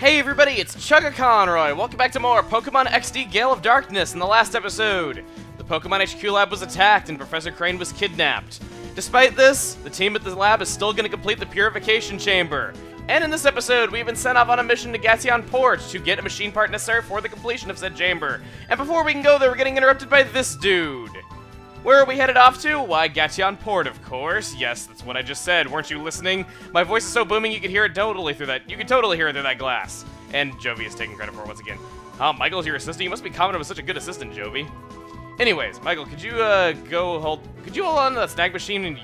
Hey everybody, it's Chuggaaconroy! Welcome back to more Pokemon XD Gale of Darkness. In the last episode, the Pokemon HQ lab was attacked and Professor Crane was kidnapped. Despite this, the team at the lab is still going to complete the Purification Chamber. And in this episode, we've been sent off on a mission to Jolteon Port to get a machine part necessary for the completion of said chamber. And before we can go there, we're getting interrupted by this dude. Where are we headed off to? Why, Jolteon Port, of course. Yes, that's what I just said. Weren't you listening? My voice is so booming you could hear it totally through that. You could totally hear it through that glass. And Jovi is taking credit for it once again. Michael's your assistant. You must be commenting with such a good assistant, Jovi. Anyways, Michael, could you could you hold on to that snag machine and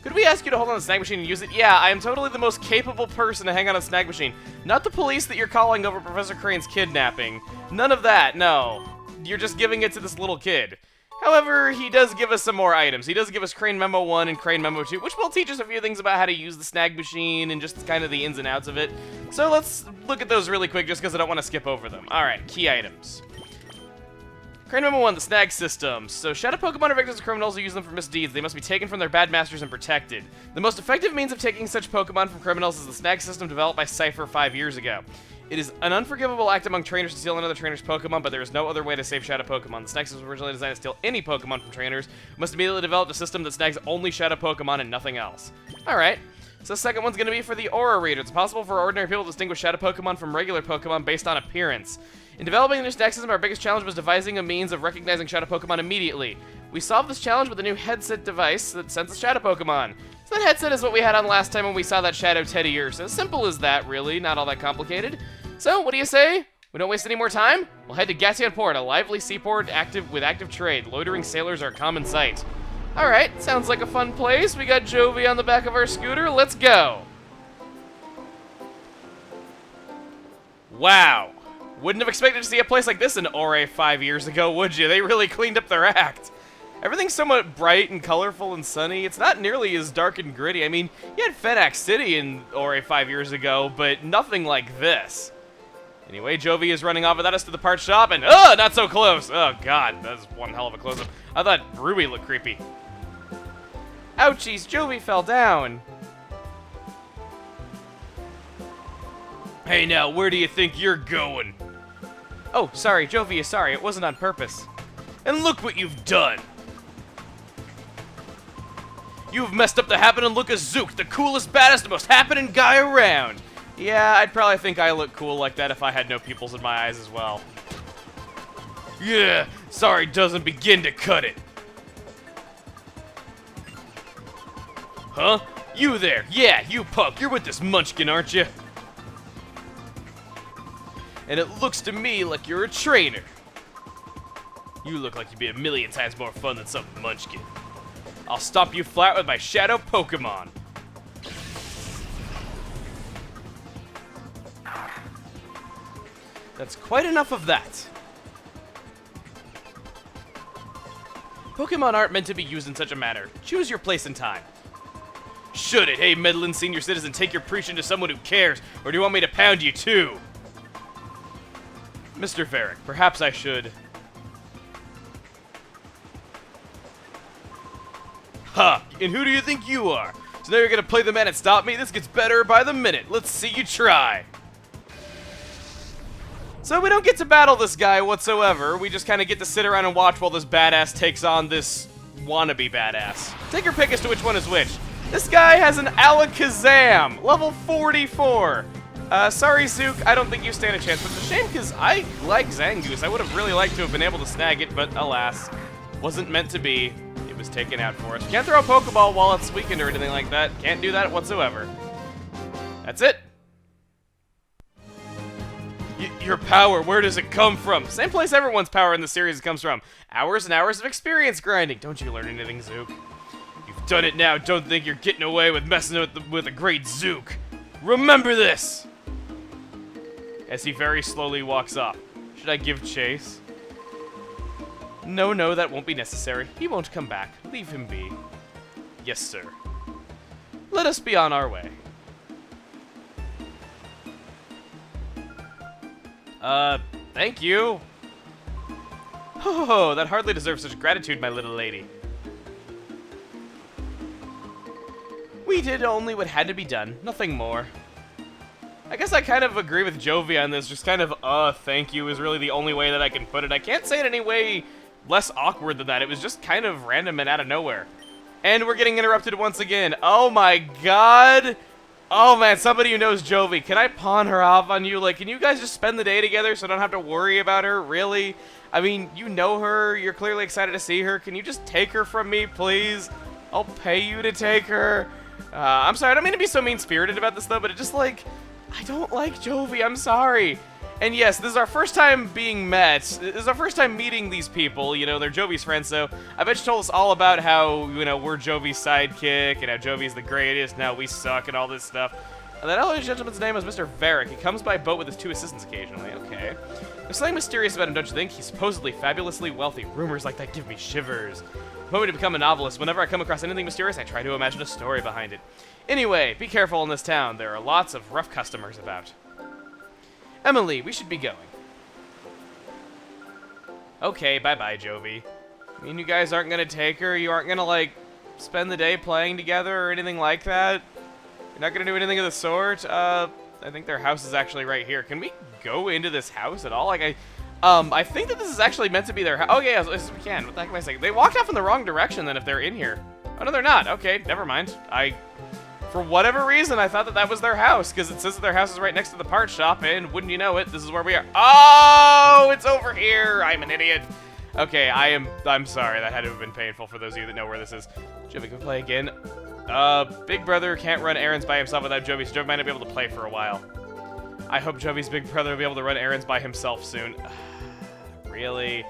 could we ask you to hold on to the snag machine and use it? Yeah, I am totally the most capable person to hang on a snag machine. Not the police that you're calling over Professor Crane's kidnapping. None of that, no. You're just giving it to this little kid. However, he does give us some more items. He does give us Crane Memo 1 and Crane Memo 2, which will teach us a few things about how to use the snag machine and just kind of the ins and outs of it. So let's look at those really quick just because I don't want to skip over them. Alright, key items. Crane Memo 1, the snag system. So shadow Pokemon are victims of criminals who use them for misdeeds. They must be taken from their bad masters and protected. The most effective means of taking such Pokemon from criminals is the snag system developed by Cypher 5 years ago. It is an unforgivable act among trainers to steal another trainer's Pokemon, but there is no other way to save Shadow Pokemon. The snag system was originally designed to steal any Pokemon from trainers. We must immediately develop a system that snags only Shadow Pokemon and nothing else. Alright, so the second one's going to be for the Aura Reader. It's possible for ordinary people to distinguish Shadow Pokemon from regular Pokemon based on appearance. In developing the new snag system, our biggest challenge was devising a means of recognizing Shadow Pokemon immediately. We solved this challenge with a new headset device that senses Shadow Pokemon. So that headset is what we had on last time when we saw that Shadow Teddiursa. So simple as that, really, not all that complicated. So, what do you say? We don't waste any more time? We'll head to Jolteon Port, a lively seaport with active trade. Loitering sailors are a common sight. Alright, sounds like a fun place. We got Jovi on the back of our scooter. Let's go. Wow. Wouldn't have expected to see a place like this in Ore 5 years ago, would you? They really cleaned up their act. Everything's somewhat bright and colorful and sunny. It's not nearly as dark and gritty. I mean, you had Fenax City in Ore 5 years ago, but nothing like this. Anyway, Jovi is running off without us to the part shop, and not so close. Oh god, that's one hell of a close-up. I thought Ruby looked creepy. Ouchies, Jovi fell down. Hey now, where do you think you're going? Oh, sorry, Jovi is sorry. It wasn't on purpose. And look what you've done. You've messed up the happening look of Zook, the coolest, baddest, most happening guy around. Yeah, I'd probably think I look cool like that if I had no pupils in my eyes as well. Yeah, sorry doesn't begin to cut it. Huh? You there? Yeah, you punk. You're with this munchkin, aren't you? And it looks to me like you're a trainer. You look like you'd be a million times more fun than some munchkin. I'll stomp you flat with my shadow Pokemon. That's quite enough of that. Pokemon aren't meant to be used in such a manner. Choose your place and time. Should it? Hey, meddling senior citizen, take your preaching to someone who cares, or do you want me to pound you too? Mr. Varric, perhaps I should. Ha! And who do you think you are? So now you're gonna play the man and stop me? This gets better by the minute. Let's see you try. So we don't get to battle this guy whatsoever. We just kind of get to sit around and watch while this badass takes on this wannabe badass. Take your pick as to which one is which. This guy has an Alakazam, level 44. Sorry, Zook, I don't think you stand a chance, but it's a shame because I like Zangoose. I would have really liked to have been able to snag it, but alas, wasn't meant to be. It was taken out for us. Can't throw a Pokeball while it's weakened or anything like that. Can't do that whatsoever. That's it. Your power, where does it come from? Same place everyone's power in the series comes from. Hours and hours of experience grinding. Don't you learn anything, Zook? You've done it now. Don't think you're getting away with messing with a great Zook. Remember this! As he very slowly walks off. Should I give chase? No, that won't be necessary. He won't come back. Leave him be. Yes, sir. Let us be on our way. Thank you. Oh, that hardly deserves such gratitude, my little lady. We did only what had to be done, nothing more. I guess I kind of agree with Jovi on this. Just kind of, thank you is really the only way that I can put it. I can't say it any way less awkward than that. It was just kind of random and out of nowhere. And we're getting interrupted once again. Oh my god. Oh man, somebody who knows Jovi, can I pawn her off on you? Like, can you guys just spend the day together so I don't have to worry about her? Really? I mean, you know her, you're clearly excited to see her. Can you just take her from me, please? I'll pay you to take her. I'm sorry, I don't mean to be so mean-spirited about this though, but it just like, I don't like Jovi, I'm sorry. And yes, this is our first time being met. This is our first time meeting these people. You know, they're Jovi's friends, so I bet you told us all about how, you know, we're Jovi's sidekick, and how Jovi's the greatest, now we suck, and all this stuff. And that elderly gentleman's name was Mr. Varric. He comes by boat with his 2 assistants occasionally. Okay. There's something mysterious about him, don't you think? He's supposedly fabulously wealthy. Rumors like that give me shivers. I'm hoping to become a novelist. Whenever I come across anything mysterious, I try to imagine a story behind it. Anyway, be careful in this town. There are lots of rough customers about. Emily, we should be going. Okay, bye-bye, Jovi. I mean, you guys aren't gonna take her? You aren't gonna, like, spend the day playing together or anything like that? You're not gonna do anything of the sort? I think their house is actually right here. Can we go into this house at all? Like, I think that this is actually meant to be their house. Oh, yeah, yes, we can. What the heck am I saying? They walked off in the wrong direction, then, if they're in here. Oh, no, they're not. Okay, never mind. For whatever reason, I thought that that was their house, because it says that their house is right next to the part shop, and wouldn't you know it, this is where we are. Oh, it's over here. I'm an idiot. Okay, I'm sorry. That had to have been painful for those of you that know where this is. Jovi, can we play again? Big Brother can't run errands by himself without Jovi, so Jovi might not be able to play for a while. I hope Jovi's big brother will be able to run errands by himself soon. Really?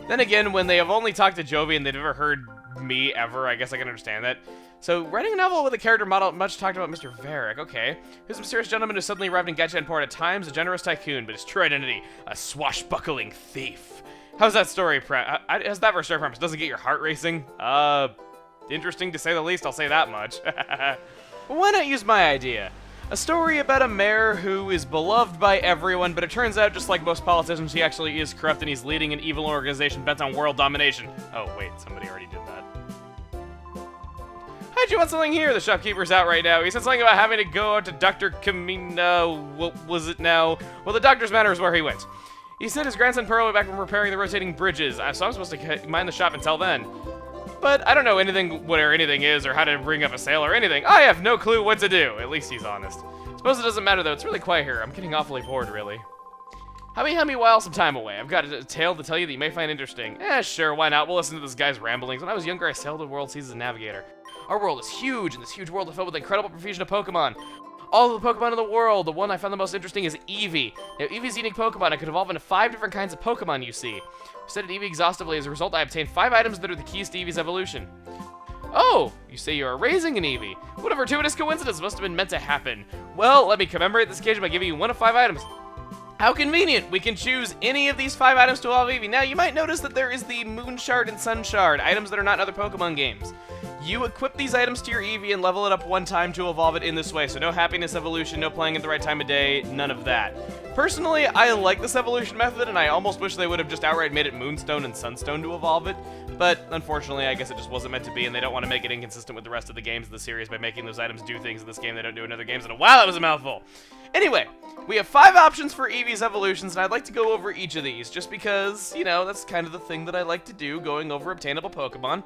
Then again, when they have only talked to Jovi and they've never heard me ever, I guess I can understand that. So, writing a novel with a character model much talked about Mr. Varric, okay. Who's a mysterious gentleman who suddenly arrived in Gatchanport, at times a generous tycoon, but his true identity, a swashbuckling thief. How's that story how's that for a story premise? Doesn't get your heart racing? Interesting to say the least, I'll say that much. Well, why not use my idea? A story about a mayor who is beloved by everyone, but it turns out, just like most politicians, he actually is corrupt and he's leading an evil organization bent on world domination. Oh, wait, somebody already did that. How'd you want something here? The shopkeeper's out right now. He said something about having to go out to Dr. Camino. What was it now? Well, the doctor's matter is where he went. He said his grandson Pearl went back from repairing the rotating bridges, so I'm supposed to mind the shop until then. But I don't know anything where anything is or how to bring up a sale or anything. I have no clue what to do. At least he's honest. Suppose it doesn't matter though. It's really quiet here. I'm getting awfully bored, really. Help me while some time away. I've got a tale to tell you that you may find interesting. Sure, why not? We'll listen to this guy's ramblings. When I was younger, I sailed the world seas as a navigator. Our world is huge, and this huge world is filled with incredible profusion of Pokemon. All of the Pokemon in the world, the one I found the most interesting is Eevee. Now, Eevee's unique Pokemon. I could evolve into 5 different kinds of Pokemon you see. I studied Eevee exhaustively. As a result, I obtained 5 items that are the keys to Eevee's evolution. Oh, you say you are raising an Eevee. What a fortuitous coincidence. Must have been meant to happen. Well, let me commemorate this occasion by giving you 1 of 5 items. How convenient! We can choose any of these 5 items to evolve Eevee. Now, you might notice that there is the Moon Shard and Sun Shard, items that are not in other Pokemon games. You equip these items to your Eevee and level it up 1 time to evolve it in this way. So no happiness evolution, no playing at the right time of day, none of that. Personally, I like this evolution method, and I almost wish they would have just outright made it Moonstone and Sunstone to evolve it. But unfortunately, I guess it just wasn't meant to be, and they don't want to make it inconsistent with the rest of the games of the series by making those items do things in this game they don't do in other games. And wow, that was a mouthful! Anyway, we have 5 options for Eevee's evolutions, and I'd like to go over each of these, just because, you know, that's kind of the thing that I like to do, going over obtainable Pokemon.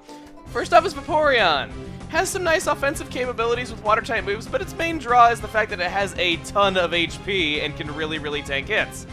First off is Vaporeon. Has some nice offensive capabilities with water-type moves, but its main draw is the fact that it has a ton of HP and can really tank hits.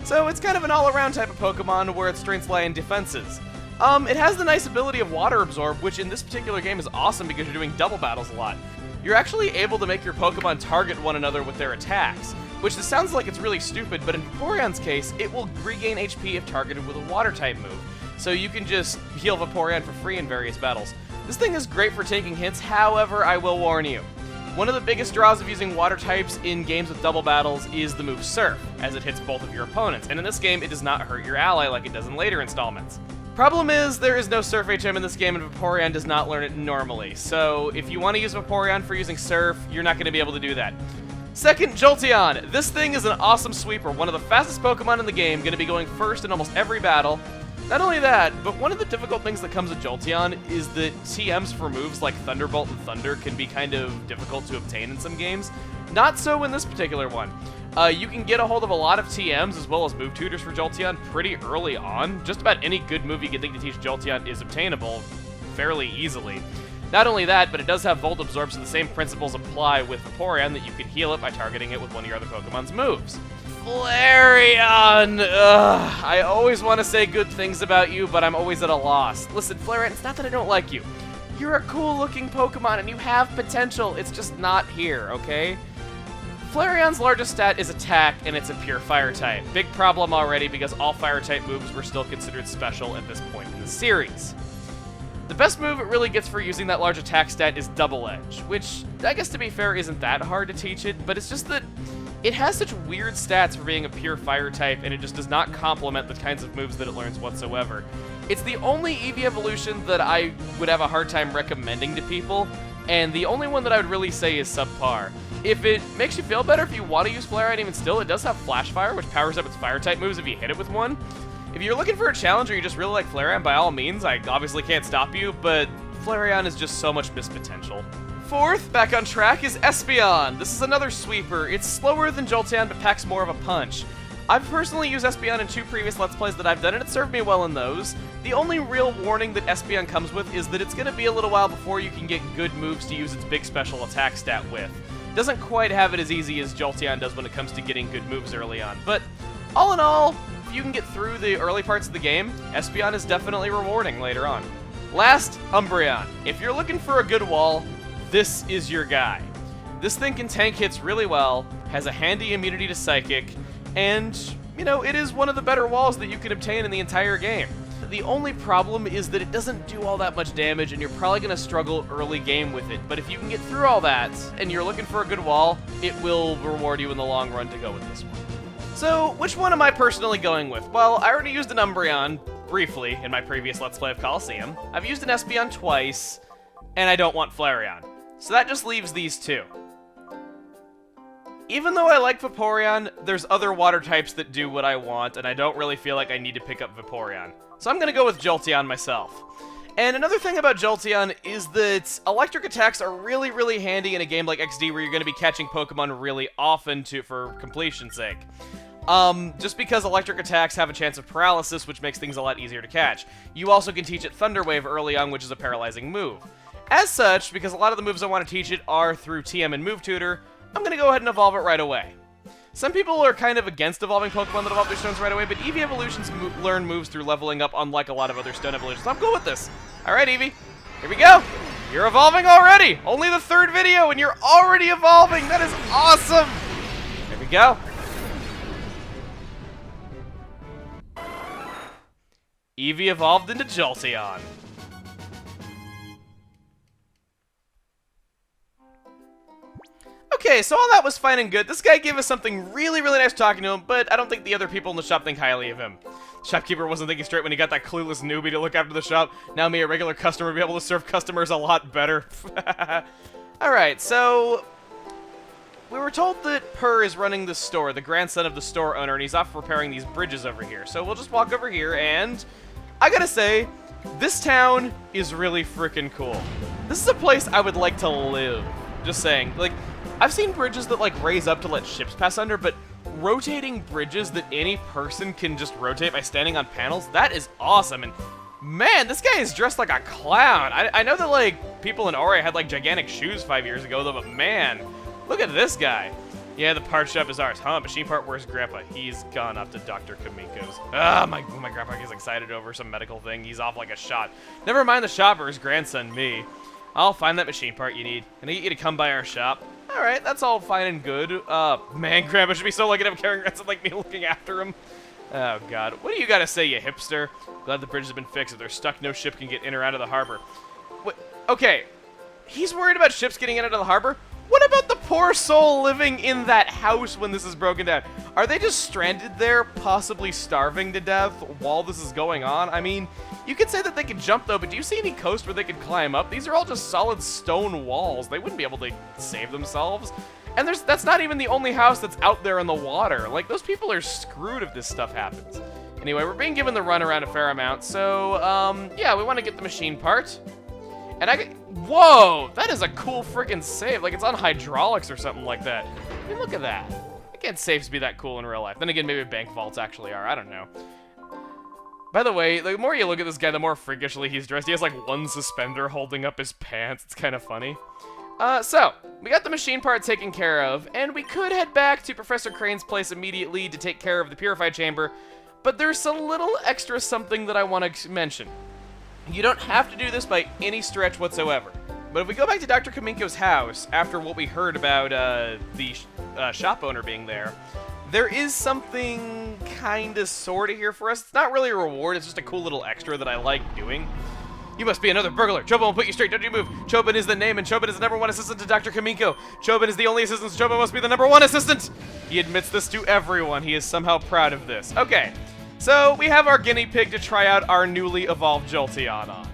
So it's kind of an all-around type of Pokemon where its strengths lie in defenses. It has the nice ability of Water Absorb, which in this particular game is awesome because you're doing double battles a lot. You're actually able to make your Pokemon target one another with their attacks, which this sounds like it's really stupid, but in Vaporeon's case, it will regain HP if targeted with a Water-type move. So you can just heal Vaporeon for free in various battles. This thing is great for taking hits, however, I will warn you. One of the biggest draws of using water types in games with double battles is the move Surf, as it hits both of your opponents, and in this game it does not hurt your ally like it does in later installments. Problem is, there is no Surf HM in this game and Vaporeon does not learn it normally, so if you want to use Vaporeon for using Surf, you're not going to be able to do that. Second, Jolteon. This thing is an awesome sweeper, one of the fastest Pokemon in the game, going to be going first in almost every battle. Not only that, but one of the difficult things that comes with Jolteon is that TMs for moves like Thunderbolt and Thunder can be kind of difficult to obtain in some games. Not so in this particular one. You can get a hold of a lot of TMs as well as move tutors for Jolteon pretty early on. Just about any good move you can think to teach Jolteon is obtainable fairly easily. Not only that, but it does have Volt Absorb, so the same principles apply with Vaporeon, that you can heal it by targeting it with one of your other Pokemon's moves. Flareon! Ugh, I always want to say good things about you, but I'm always at a loss. Listen, Flareon, it's not that I don't like you. You're a cool-looking Pokemon, and you have potential. It's just not here, okay? Flareon's largest stat is attack, and it's a pure fire type. Big problem already, because all fire type moves were still considered special at this point in the series. The best move it really gets for using that large attack stat is Double Edge, which, I guess to be fair, isn't that hard to teach it, but it's just that it has such weird stats for being a pure fire type, and it just does not complement the kinds of moves that it learns whatsoever. It's the only Eevee evolution that I would have a hard time recommending to people, and the only one that I would really say is subpar. If it makes you feel better if you want to use Flareon even still, it does have Flash Fire, which powers up its fire type moves if you hit it with one. If you're looking for a challenge or you just really like Flareon, by all means, I obviously can't stop you, but Flareon is just so much missed potential. Fourth, back on track, is Espeon. This is another sweeper. It's slower than Jolteon, but packs more of a punch. I've personally used Espeon in 2 previous Let's Plays that I've done, and it served me well in those. The only real warning that Espeon comes with is that it's going to be a little while before you can get good moves to use its big special attack stat with. Doesn't quite have it as easy as Jolteon does when it comes to getting good moves early on, but all in all, if you can get through the early parts of the game, Espeon is definitely rewarding later on. Last, Umbreon. If you're looking for a good wall, this is your guy. This thing can tank hits really well, has a handy immunity to Psychic, and, you know, it is one of the better walls that you can obtain in the entire game. The only problem is that it doesn't do all that much damage, and you're probably going to struggle early game with it. But if you can get through all that, and you're looking for a good wall, it will reward you in the long run to go with this one. So, which one am I personally going with? Well, I already used an Umbreon, briefly, in my previous Let's Play of Coliseum. I've used an Espeon twice, and I don't want Flareon. So that just leaves these two. Even though I like Vaporeon, there's other water types that do what I want, and I don't really feel like I need to pick up Vaporeon. So I'm gonna go with Jolteon myself. And another thing about Jolteon is that electric attacks are really, really handy in a game like XD where you're gonna be catching Pokemon really often for completion's sake. Just because electric attacks have a chance of paralysis, which makes things a lot easier to catch. You also can teach it Thunder Wave early on, which is a paralyzing move. As such, because a lot of the moves I want to teach it are through TM and Move Tutor, I'm gonna go ahead and evolve it right away. Some people are kind of against evolving Pokemon that evolve their stones right away, but Eevee evolutions learn moves through leveling up, unlike a lot of other stone evolutions. I'm cool with this. Alright, Eevee. Here we go. You're evolving already. Only the 3rd video, and you're already evolving. That is awesome. Here we go. Eevee evolved into Jolteon. Okay, so all that was fine and good. This guy gave us something really, really nice talking to him, but I don't think the other people in the shop think highly of him. Shopkeeper wasn't thinking straight when he got that clueless newbie to look after the shop. Now me, a regular customer, will be able to serve customers a lot better. Alright, so we were told that Purr is running the store, the grandson of the store owner, and he's off repairing these bridges over here. So we'll just walk over here, and I gotta say, this town is really freaking cool. This is a place I would like to live. Just saying. Like, I've seen bridges that, like, raise up to let ships pass under, but rotating bridges that any person can just rotate by standing on panels, that is awesome. And, man, this guy is dressed like a clown. I know that, like, people in Ori had, like, gigantic shoes 5 years ago, though, but, man, look at this guy. Yeah, the part shop is ours, huh? Machine part, where's Grandpa? He's gone up to Dr. Kamiko's. Ah, my Grandpa gets excited over some medical thing. He's off like a shot. Never mind the shop or his grandson, me. I'll find that machine part you need. Can I get you to come by our shop? Alright, that's all fine and good. Man, Grandpa should be so lucky to have a caring grandson like me looking after him. Oh, God. What do you gotta say, you hipster? Glad the bridges have been fixed. If they're stuck, no ship can get in or out of the harbor. Wait, okay. He's worried about ships getting in and out of the harbor? What about the poor soul living in that house when this is broken down? Are they just stranded there, possibly starving to death while this is going on? I mean, you could say that they could jump, though, but do you see any coast where they could climb up? These are all just solid stone walls. They wouldn't be able to save themselves. And that's not even the only house that's out there in the water. Like, those people are screwed if this stuff happens. Anyway, we're being given the runaround a fair amount, so, yeah, we want to get the machine part. And Whoa, that is a cool freaking save. Like, it's on hydraulics or something like that. I mean, look at that. I can't saves be that cool in real life. Then again, maybe bank vaults actually are. I don't know. By the way, the more you look at this guy, the more freakishly he's dressed. He has, like, one suspender holding up his pants. It's kind of funny. So, we got the machine part taken care of, and we could head back to Professor Crane's place immediately to take care of the purified chamber, but there's a little extra something that I want to mention. You don't have to do this by any stretch whatsoever, but if we go back to Dr. Kaminko's house, after what we heard about the shop owner being there is something kinda sorta here for us. It's not really a reward, it's just a cool little extra that I like doing. You must be another burglar. Chobin will put you straight, don't you move. Chobin is the name, and Chobin is the #1 assistant to Dr. Kaminko. Chobin is the only assistant, so Chobin must be the #1 assistant! He admits this to everyone. He is somehow proud of this. Okay, so we have our guinea pig to try out our newly evolved Jolteon on.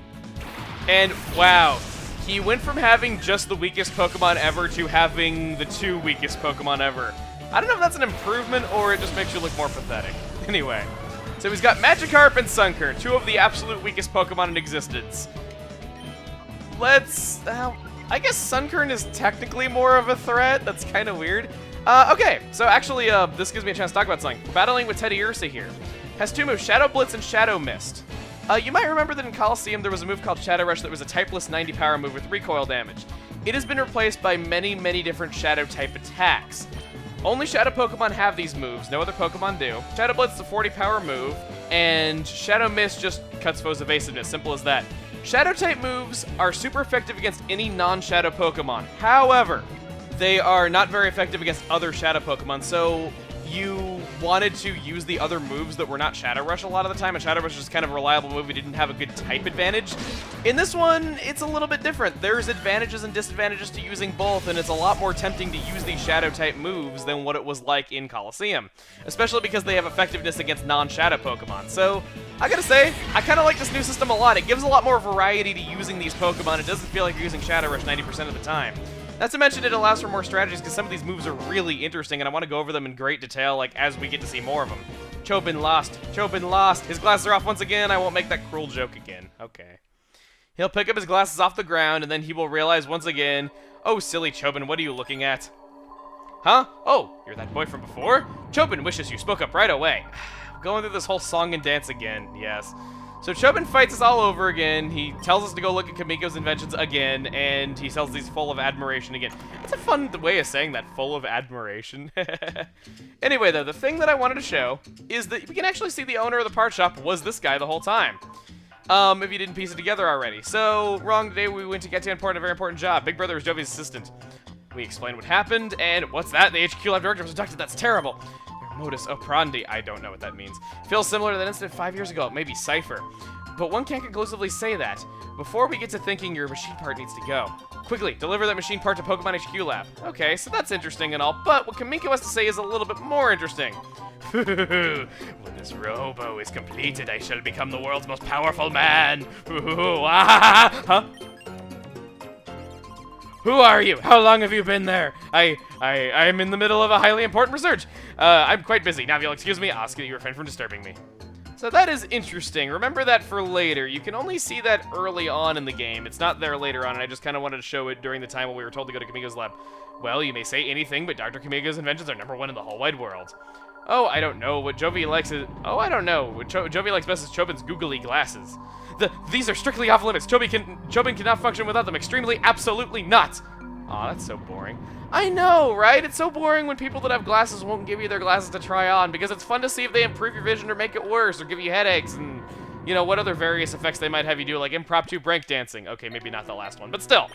And wow, he went from having just the weakest Pokemon ever to having the 2 weakest Pokemon ever. I don't know if that's an improvement or it just makes you look more pathetic. Anyway, so he's got Magikarp and Sunkern, 2 of the absolute weakest Pokemon in existence. Let's, I guess Sunkern is technically more of a threat. That's kind of weird. Okay, so actually, this gives me a chance to talk about something. We're battling with Teddy Ursa here. Has 2 moves, Shadow Blitz and Shadow Mist. You might remember that in Coliseum there was a move called Shadow Rush that was a typeless 90 power move with recoil damage. It has been replaced by many, many different Shadow type attacks. Only Shadow Pokemon have these moves, no other Pokemon do. Shadow Blitz is a 40 power move, and Shadow Mist just cuts foes' evasiveness, simple as that. Shadow type moves are super effective against any non-Shadow Pokemon. However, they are not very effective against other Shadow Pokemon, so you wanted to use the other moves that were not Shadow Rush a lot of the time, and Shadow Rush is kind of a reliable move. We didn't have a good type advantage. In this one, it's a little bit different. There's advantages and disadvantages to using both, and it's a lot more tempting to use these Shadow type moves than what it was like in Coliseum, especially because they have effectiveness against non-Shadow Pokemon. So, I gotta say, I kind of like this new system a lot. It gives a lot more variety to using these Pokemon. It doesn't feel like you're using Shadow Rush 90% of the time. Not to mention it allows for more strategies because some of these moves are really interesting and I want to go over them in great detail like as we get to see more of them. Chobin lost. Chobin lost. His glasses are off once again. I won't make that cruel joke again. Okay. He'll pick up his glasses off the ground and then he will realize once again, oh silly Chobin, what are you looking at? Huh? Oh, you're that boy from before? Chobin wishes you spoke up right away. Going through this whole song and dance again, yes. So Chobin fights us all over again, he tells us to go look at Kamiko's inventions again, and he tells these full of admiration again. That's a fun way of saying that, full of admiration. Anyway though, the thing that I wanted to show is that we can actually see the owner of the part shop was this guy the whole time. If you didn't piece it together already. So, wrong today we went to get to a very important job. Big Brother is Jovi's assistant. We explained what happened, and what's that? The HQ Lab Director was abducted, that's terrible. Modus operandi, I don't know what that means. Feels similar to that incident 5 years ago, maybe Cypher. But one can't conclusively say that. Before we get to thinking, your machine part needs to go. Quickly, deliver that machine part to Pokemon HQ Lab. Okay, so that's interesting and all, but what Kamiko has to say is a little bit more interesting. When this robo is completed, I shall become the world's most powerful man. Huh? Who are you? How long have you been there? I'm in the middle of a highly important research. I'm quite busy. Now, if you'll excuse me, I'll ask that you refrain from disturbing me. So that is interesting. Remember that for later. You can only see that early on in the game. It's not there later on, and I just kind of wanted to show it during the time when we were told to go to Kamiko's lab. Well, you may say anything, but Dr. Kamiko's inventions are #1 in the whole wide world. Oh, I don't know. What Jovi likes is... Oh, I don't know. What Jovi likes best is Chobin's googly glasses. These are strictly off limits. Chobin cannot function without them. Extremely, absolutely not. Aw, that's so boring. I know, right? It's so boring when people that have glasses won't give you their glasses to try on because it's fun to see if they improve your vision or make it worse or give you headaches and, you know, what other various effects they might have you do, like impromptu breakdancing. Okay, maybe not the last one, but still.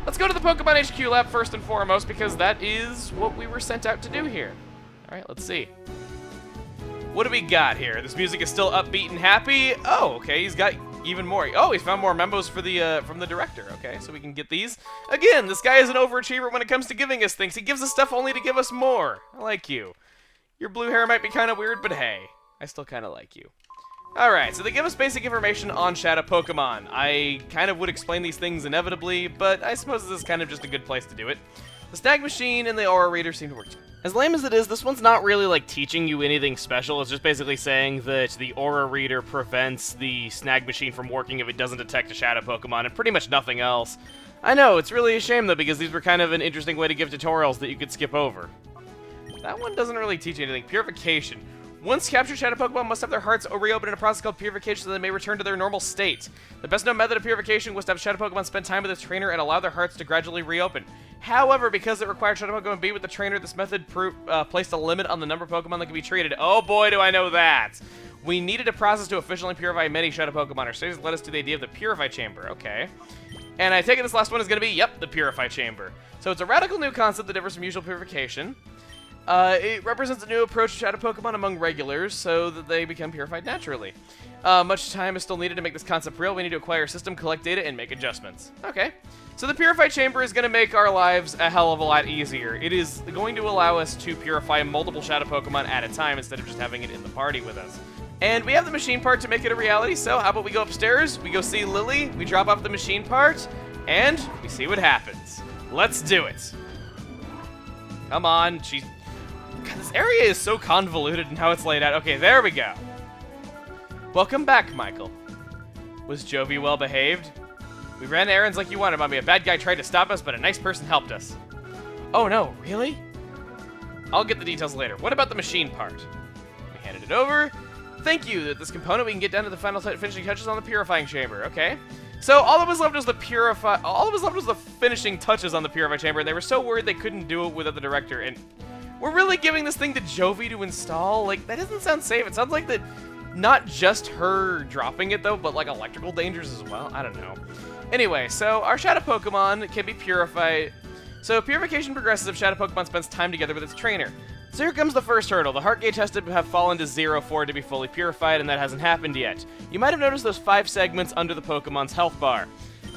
Let's go to the Pokemon HQ Lab first and foremost because that is what we were sent out to do here. All right, let's see. What do we got here? This music is still upbeat and happy. Oh, okay, he's got even more. Oh, he's found more memos for the from the director. Okay, so we can get these. Again, this guy is an overachiever when it comes to giving us things. He gives us stuff only to give us more. I like you. Your blue hair might be kind of weird, but hey, I still kind of like you. Alright, so they give us basic information on Shadow Pokemon. I kind of would explain these things inevitably, but I suppose this is kind of just a good place to do it. The Snag Machine and the Aura Reader seem to work. As lame as it is, this one's not really like teaching you anything special. It's just basically saying that the Aura Reader prevents the Snag Machine from working if it doesn't detect a Shadow Pokemon, and pretty much nothing else. I know, it's really a shame though, because these were kind of an interesting way to give tutorials that you could skip over. That one doesn't really teach you anything. Purification. Once captured Shadow Pokemon must have their hearts reopened in a process called purification so they may return to their normal state. The best known method of purification was to have Shadow Pokemon spend time with its trainer and allow their hearts to gradually reopen. However, because it required Shadow Pokemon to be with the trainer, this method placed a limit on the number of Pokemon that could be treated. Oh boy, do I know that! We needed a process to efficiently purify many Shadow Pokemon. Our studies led us to the idea of the Purify Chamber. Okay. And I take it this last one is going to be, yep, the Purify Chamber. So it's a radical new concept that differs from usual purification. It represents a new approach to Shadow Pokemon among regulars so that they become purified naturally. Much time is still needed to make this concept real. We need to acquire a system, collect data, and make adjustments. Okay. So the Purify Chamber is going to make our lives a hell of a lot easier. It is going to allow us to purify multiple Shadow Pokemon at a time instead of just having it in the party with us. And we have the machine part to make it a reality, so how about we go upstairs, we go see Lily, we drop off the machine part, and we see what happens. Let's do it. Come on, God, this area is so convoluted in how it's laid out. Okay, there we go. Welcome back, Michael. Was Jovi well behaved? We ran errands like you wanted, Mommy. A bad guy tried to stop us, but a nice person helped us. Oh no, really? I'll get the details later. What about the machine part? We handed it over. Thank you. That this component we can get down to the final finishing touches on the purifying chamber. Okay. So all that was left was the finishing touches on the Purify Chamber, and they were so worried they couldn't do it without the director. And we're really giving this thing to Jovi to install? Like, that doesn't sound safe. It sounds like that not just her dropping it, though, but like electrical dangers as well. I don't know. Anyway, so our Shadow Pokemon can be purified. So purification progresses if Shadow Pokemon spends time together with its trainer. So here comes the first hurdle. The heart gauge has to have fallen to 0 for it to be fully purified, and that hasn't happened yet. You might have noticed those 5 segments under the Pokemon's health bar.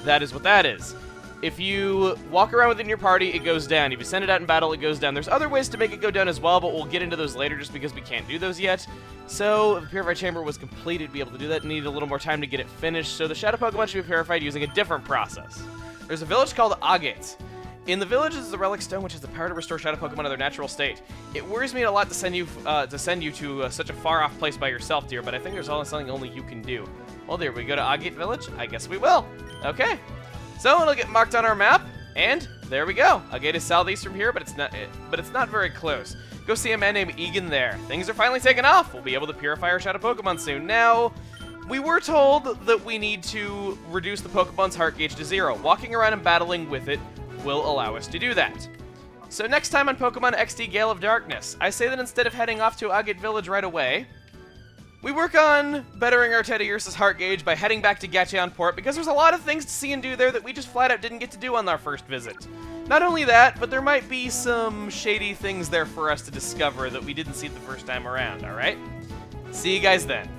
That is what that is. If you walk around within your party, it goes down. If you send it out in battle, it goes down. There's other ways to make it go down as well, but we'll get into those later just because we can't do those yet. So the Purify Chamber was completed to be able to do that and needed a little more time to get it finished, so the Shadow Pokemon should be purified using a different process. There's a village called Agate. In the village is the Relic Stone, which has the power to restore Shadow Pokemon to their natural state. It worries me a lot to send you to such a far-off place by yourself, dear, but I think there's something only you can do. Well, there, we go to Agate Village? I guess we will. Okay. So it'll get marked on our map, and there we go. Agate is southeast from here, but it's not very close. Go see a man named Egan there. Things are finally taking off. We'll be able to purify our Shadow Pokemon soon. Now, we were told that we need to reduce the Pokemon's heart gauge to 0. Walking around and battling with it will allow us to do that. So next time on Pokemon XD Gale of Darkness, I say that instead of heading off to Agate Village right away, we work on bettering our Teddiursa's heart gauge by heading back to Gachyeon Port, because there's a lot of things to see and do there that we just flat out didn't get to do on our first visit. Not only that, but there might be some shady things there for us to discover that we didn't see the first time around, alright? See you guys then.